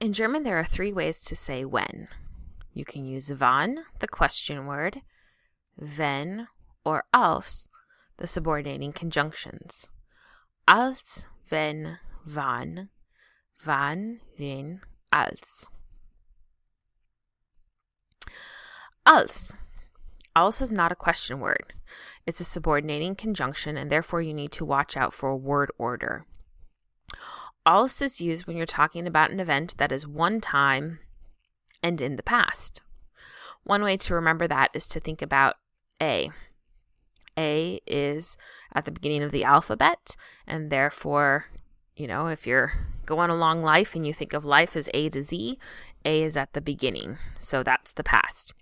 In German, there are 3 ways to say when. You can use wann, the question word, wenn, or als, the subordinating conjunctions. Als, wenn, wann, wann, wenn, als. Als. Als is not a question word. It's a subordinating conjunction, and therefore you need to watch out for a word order. Als is used when you're talking about an event that is one time and in the past. One way to remember that is to think about A. A is at the beginning of the alphabet, and therefore, if you're going along life and you think of life as A to Z, A is at the beginning. So that's the past.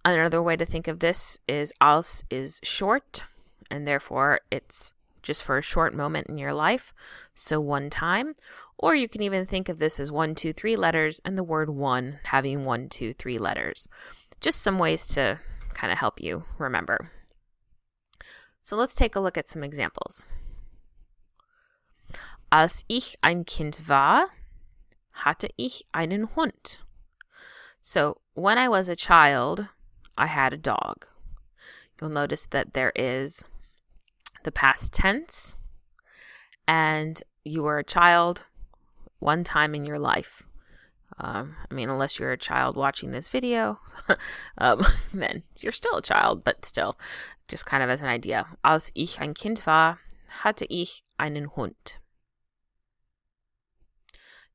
Another way to think of this is als is short, and therefore it's just for a short moment in your life, so one time. Or you can even think of this as 1, 2, 3 letters, and the word one having 1, 2, 3 letters. Just some ways to kind of help you remember. So let's take a look at some examples. Als ich ein Kind war, hatte ich einen Hund. So when I was a child, I had a dog. You'll notice that there is the past tense, and you were a child one time in your life. Unless you're a child watching this video, then you're still a child, but still, just kind of as an idea. Als ich ein Kind war, hatte ich einen Hund.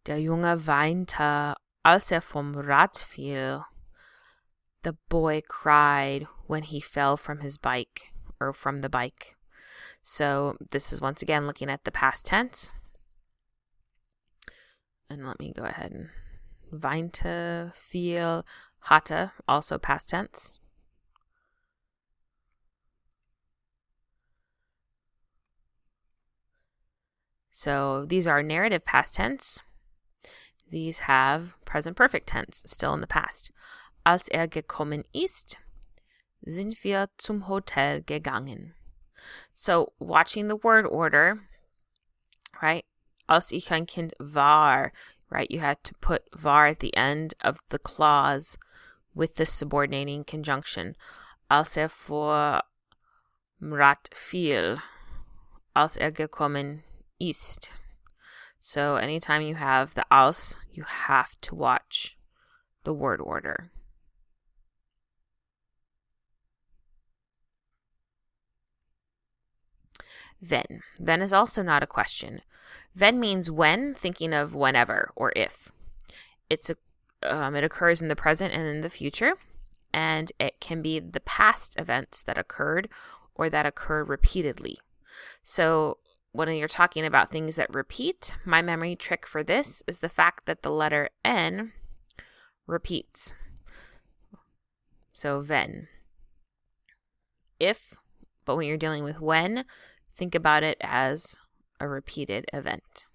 Der Junge weinte, als vom Rad fiel. The boy cried when he fell from his bike, or from the bike. So this is once again looking at the past tense. And let me go ahead and weinte, fiel, hatte, also past tense. So these are narrative past tense. These have present perfect tense, still in the past. Als gekommen ist, sind wir zum Hotel gegangen. So watching the word order, right? Als ich ein Kind war, right? You had to put war at the end of the clause with the subordinating conjunction. Als vor Rad fiel, als gekommen ist. So anytime you have the als, you have to watch the word order. Wenn. Wenn is also not a question. Wenn means when, thinking of whenever or if. It occurs in the present and in the future, and it can be the past events that occurred or that occur repeatedly. So when you're talking about things that repeat, my memory trick for this is the fact that the letter N repeats. So wenn. If, but when you're dealing with when, think about it as a repeated event.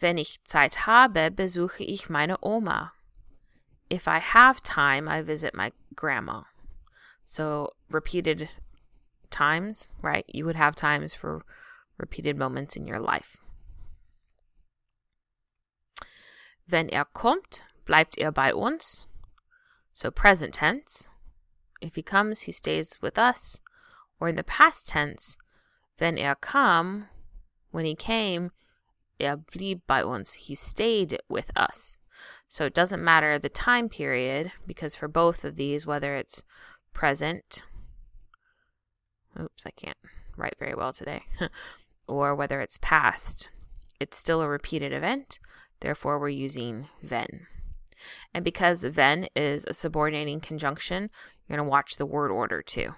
Wenn ich Zeit habe, besuche ich meine Oma. If I have time, I visit my grandma. So repeated times, right? You would have times for repeated moments in your life. Wenn kommt, bleibt bei uns. So present tense. If he comes, he stays with us. Or in the past tense, wenn kam, when he came, blieb bei uns. He stayed with us. So it doesn't matter the time period, because for both of these, whether it's present, oops, I can't write very well today, or whether it's past, it's still a repeated event. Therefore, we're using wenn. And because wenn is a subordinating conjunction, you're going to watch the word order too.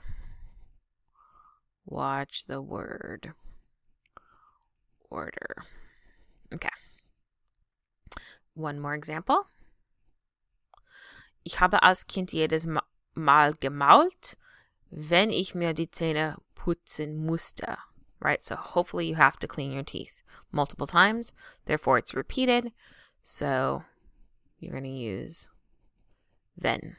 Watch the word order. Okay. One more example. Ich habe als Kind jedes Mal gemault, wenn ich mir die Zähne putzen musste. Right? So hopefully you have to clean your teeth multiple times. Therefore, it's repeated. So you're going to use wenn.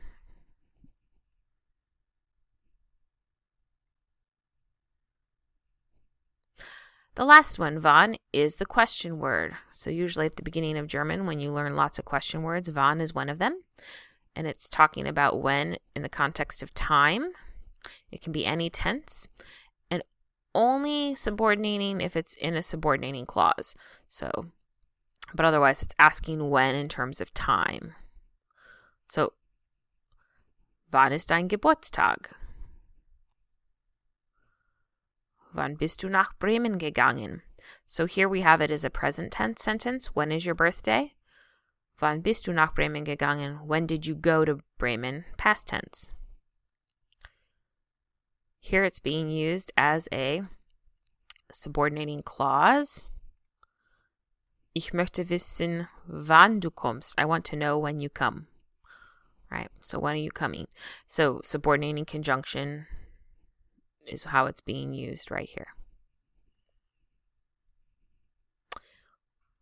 The last one, wann, is the question word. So usually at the beginning of German, when you learn lots of question words, wann is one of them. And it's talking about when in the context of time. It can be any tense. And only subordinating if it's in a subordinating clause. So, but otherwise it's asking when in terms of time. So, wann ist dein Geburtstag? Wann bist du nach Bremen gegangen? So here we have it as a present tense sentence. When is your birthday? Wann bist du nach Bremen gegangen? When did you go to Bremen? Past tense. Here it's being used as a subordinating clause. Ich möchte wissen, wann du kommst. I want to know when you come. Right? So when are you coming? So subordinating conjunction is how it's being used right here.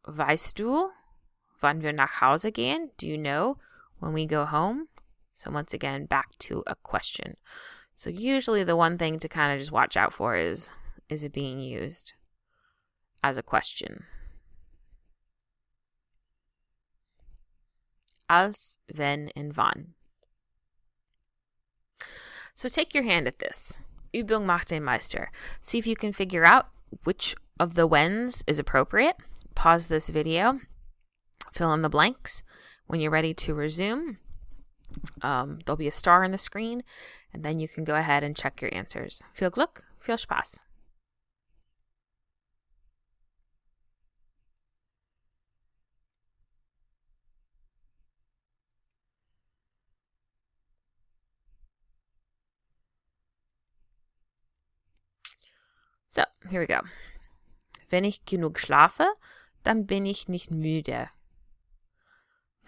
Weißt du, wann wir nach Hause gehen? Do you know when we go home? So once again, back to a question. So usually the one thing to kind of just watch out for is it being used as a question? Als, wenn, and wann. So take your hand at this. Übung macht den Meister. See if you can figure out which of the whens is appropriate. Pause this video. Fill in the blanks. When you're ready to resume, there'll be a star on the screen, and then you can go ahead and check your answers. Viel Glück, viel Spaß. So, here we go. Wenn ich genug schlafe, dann bin ich nicht müde.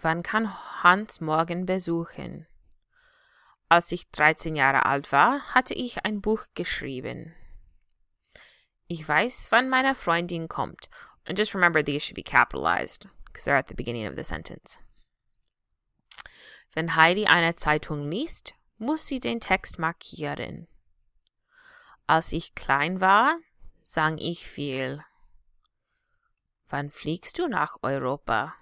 Wann kann Hans morgen besuchen? Als ich 13 Jahre alt war, hatte ich ein Buch geschrieben. Ich weiß, wann meine Freundin kommt. And just remember these should be capitalized because they're at the beginning of the sentence. Wenn Heidi eine Zeitung liest, muss sie den Text markieren. Als ich klein war, sang ich viel. Wann fliegst du nach Europa?